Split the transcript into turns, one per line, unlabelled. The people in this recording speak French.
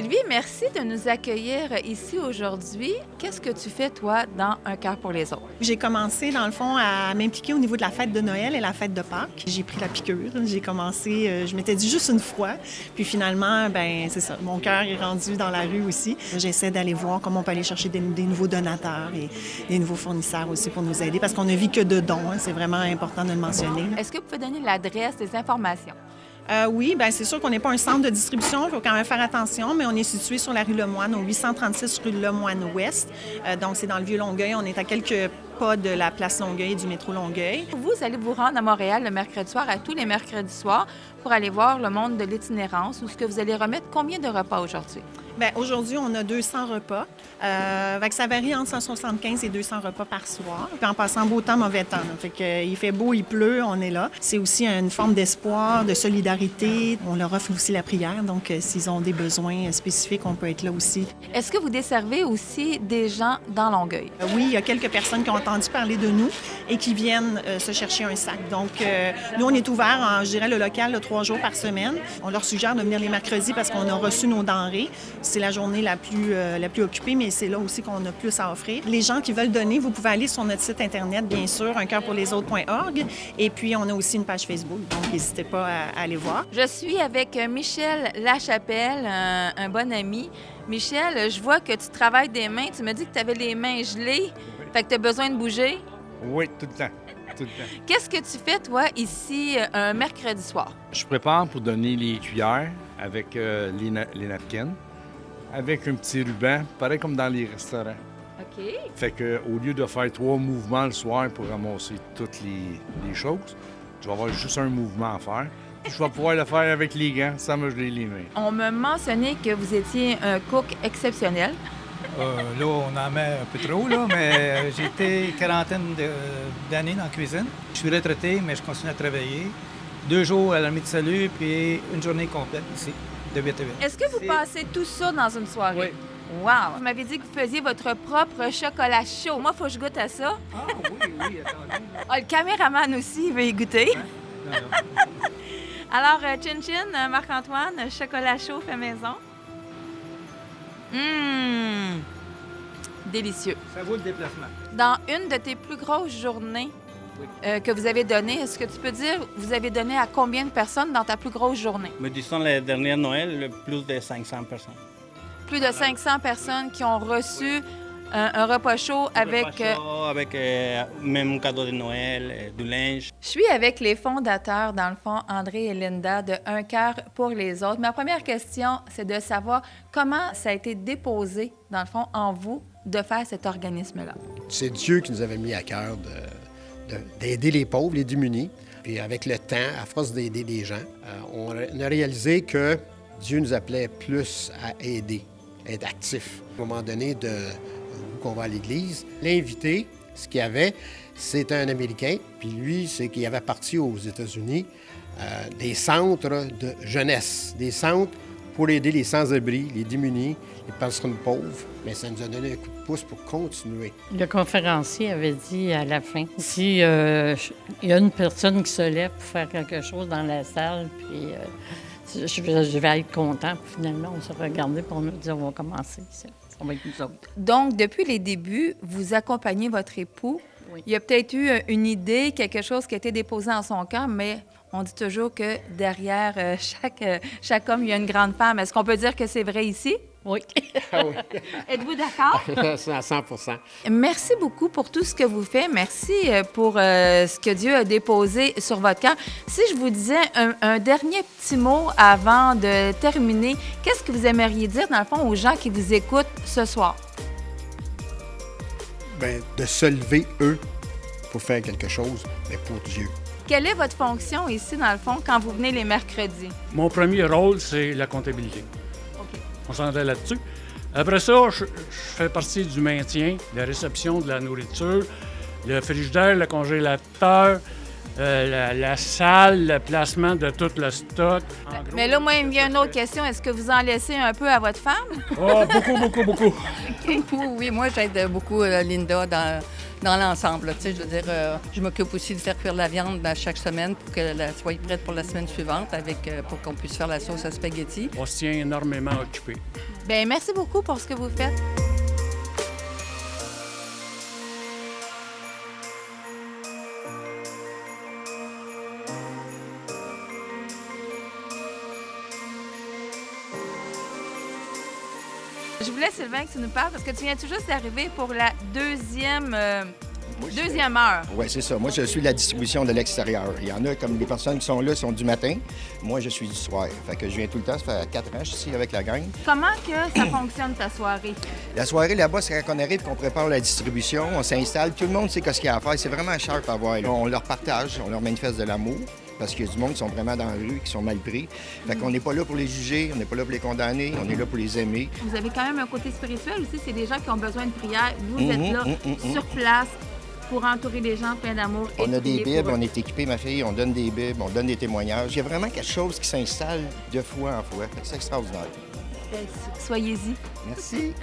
Sylvie, merci de nous accueillir ici aujourd'hui. Qu'est-ce que tu fais, toi, dans Un cœur pour les autres?
J'ai commencé, dans le fond, à m'impliquer au niveau de la fête de Noël et la fête de Pâques. J'ai pris la piqûre. J'ai commencé, je m'étais dit juste une fois. Puis finalement, ben c'est ça. Mon cœur est rendu dans la rue aussi. J'essaie d'aller voir comment on peut aller chercher des nouveaux donateurs et des nouveaux fournisseurs aussi pour nous aider parce qu'on ne vit que de dons. C'est vraiment important de le mentionner.
Est-ce que vous pouvez donner l'adresse, des informations?
Oui, bien c'est sûr qu'on n'est pas un centre de distribution, il faut quand même faire attention, mais on est situé sur la rue Lemoine, au 836 rue Lemoine-Ouest. Donc, c'est dans le Vieux-Longueuil. On est à quelques pas de la place Longueuil et du métro Longueuil.
Vous allez vous rendre à Montréal le mercredi soir, à tous les mercredis soirs, pour aller voir le monde de l'itinérance, où ce que vous allez remettre combien de repas aujourd'hui?
Bien, aujourd'hui, on a 200 repas. Ça varie entre 175 et 200 repas par soir. Puis en passant beau temps, mauvais temps. Là. Fait que, il fait beau, il pleut, on est là. C'est aussi une forme d'espoir, de solidarité. On leur offre aussi la prière. Donc, s'ils ont des besoins spécifiques, on peut être là aussi.
Est-ce que vous desservez aussi des gens dans Longueuil?
Oui, il y a quelques personnes qui ont entendu parler de nous et qui viennent se chercher un sac. Donc, nous, on est ouvert, je dirais, le local 3 jours par semaine. On leur suggère de venir les mercredis parce qu'on a reçu nos denrées. C'est la journée la plus occupée, mais c'est là aussi qu'on a plus à offrir. Les gens qui veulent donner, vous pouvez aller sur notre site Internet, bien sûr, uncoeurpourlesautes.org. Et puis, on a aussi une page Facebook, donc n'hésitez pas à aller voir.
Je suis avec Michel Lachapelle, un bon ami. Michel, je vois que tu travailles des mains. Tu me dis que tu avais les mains gelées, fait que tu as besoin de bouger.
Oui, tout le temps. Tout le temps.
Qu'est-ce que tu fais, toi, ici, un mercredi soir?
Je prépare pour donner les cuillères avec les napkins, avec un petit ruban, pareil comme dans les restaurants.
OK.
Fait que au lieu de faire 3 mouvements le soir pour ramasser toutes les choses, je vais avoir juste un mouvement à faire. Puis je vais pouvoir le faire avec les gants sans me geler les mains.
On m'a mentionné que vous étiez un cook exceptionnel.
Là, on en met un peu trop, là, mais j'ai été quarantaine d'années dans la cuisine. Je suis retraité, mais je continue à travailler. 2 jours à l'Armée de Salut, puis une journée complète ici, de 8 à 8.
Est-ce que vous passez tout ça dans une soirée?
Oui.
Wow! Vous m'avez dit que vous faisiez votre propre chocolat chaud. Moi, il faut que je goûte à ça.
Ah oui, attendez.
Ah, le caméraman aussi, il veut y goûter.
Non, non.
Alors, Chin-Chin, Marc-Antoine, chocolat chaud fait maison. Délicieux.
Ça vaut le déplacement.
Dans une de tes plus grosses journées que vous avez données, est-ce que tu peux dire vous avez donné à combien de personnes dans ta plus grosse journée?
Mais disons, la dernière Noël, plus de 500 personnes.
Plus de 500 personnes qui ont reçu un repas chaud avec...
Repas chaud, avec même cadeau de Noël, du linge.
Je suis avec les fondateurs, dans le fond, André et Linda, de Un cœur pour les autres. Ma première question, c'est de savoir comment ça a été déposé, dans le fond, en vous, de faire cet organisme-là.
C'est Dieu qui nous avait mis à cœur d'aider les pauvres, les démunis. Puis avec le temps, à force d'aider les gens, on a réalisé que Dieu nous appelait plus à aider, être actif. À un moment donné, où qu'on va à l'église, l'invité, ce qu'il y avait, c'était un Américain. Puis lui, c'est qu'il avait parti aux États-Unis des centres de jeunesse, des centres pour aider les sans-abri, les démunis, les personnes pauvres. Mais ça nous a donné un coup de pouce pour continuer.
Le conférencier avait dit à la fin, si il y a une personne qui se lève pour faire quelque chose dans la salle, puis je vais être content. Puis finalement, on s'est regardé pour nous dire, on va commencer. Ça va être nous autres.
Donc, depuis les débuts, vous accompagnez votre époux.
Oui.
Il y a peut-être eu une idée, quelque chose qui a été déposé en son cœur, mais on dit toujours que derrière chaque homme, il y a une grande femme. Est-ce qu'on peut dire que c'est vrai ici?
Oui.
Ah oui,
Êtes-vous d'accord?
à 100
Merci beaucoup pour tout ce que vous faites. Merci pour ce que Dieu a déposé sur votre cœur. Si je vous disais un dernier petit mot avant de terminer, qu'est-ce que vous aimeriez dire, dans le fond, aux gens qui vous écoutent ce soir?
Bien, de se lever, eux, pour faire quelque chose, mais pour Dieu.
Quelle est votre fonction ici, dans le fond, quand vous venez les mercredis?
Mon premier rôle, c'est la comptabilité.
OK.
On s'en va là-dessus. Après ça, je fais partie du maintien, de la réception de la nourriture, le frigidaire, le congélateur, la salle, le placement de tout le stock.
Mais là, moi, il me vient une autre question. Est-ce que vous en laissez un peu à votre femme?
Oh, beaucoup.
Oui, moi, j'aide beaucoup Linda dans dans l'ensemble. Là, tu sais, je veux dire, je m'occupe aussi de faire cuire la viande chaque semaine pour qu'elle soit prête pour la semaine suivante pour qu'on puisse faire la sauce à spaghetti.
On se tient énormément occupé.
Bien, merci beaucoup pour ce que vous faites. Je voulais, Sylvain, que tu nous parles, parce que tu viens tout juste d'arriver pour la deuxième heure.
Oui, c'est ça. Moi, je suis de la distribution de l'extérieur. Il y en a, comme les personnes qui sont là, sont du matin. Moi, je suis du soir. Fait que je viens tout le temps. Ça fait 4 ans, je suis ici avec la gang.
Comment que ça fonctionne, ta soirée?
La soirée, là-bas, c'est quand on arrive, qu'on prépare la distribution, on s'installe. Tout le monde sait ce qu'il y a à faire. C'est vraiment sharp à voir. On leur partage, on leur manifeste de l'amour. Parce qu'il y a du monde qui sont vraiment dans la rue, qui sont mal pris. Fait qu'on n'est pas là pour les juger, on n'est pas là pour les condamner, on est là pour les aimer.
Vous avez quand même un côté spirituel aussi. C'est des gens qui ont besoin de prière. Vous êtes là, sur place, pour entourer les gens pleins d'amour.
On a des bibles, on est équipés, ma fille, on donne des bibles, on donne des témoignages. Il y a vraiment quelque chose qui s'installe de fois en fois. C'est extraordinaire.
Soyez-y.
Merci.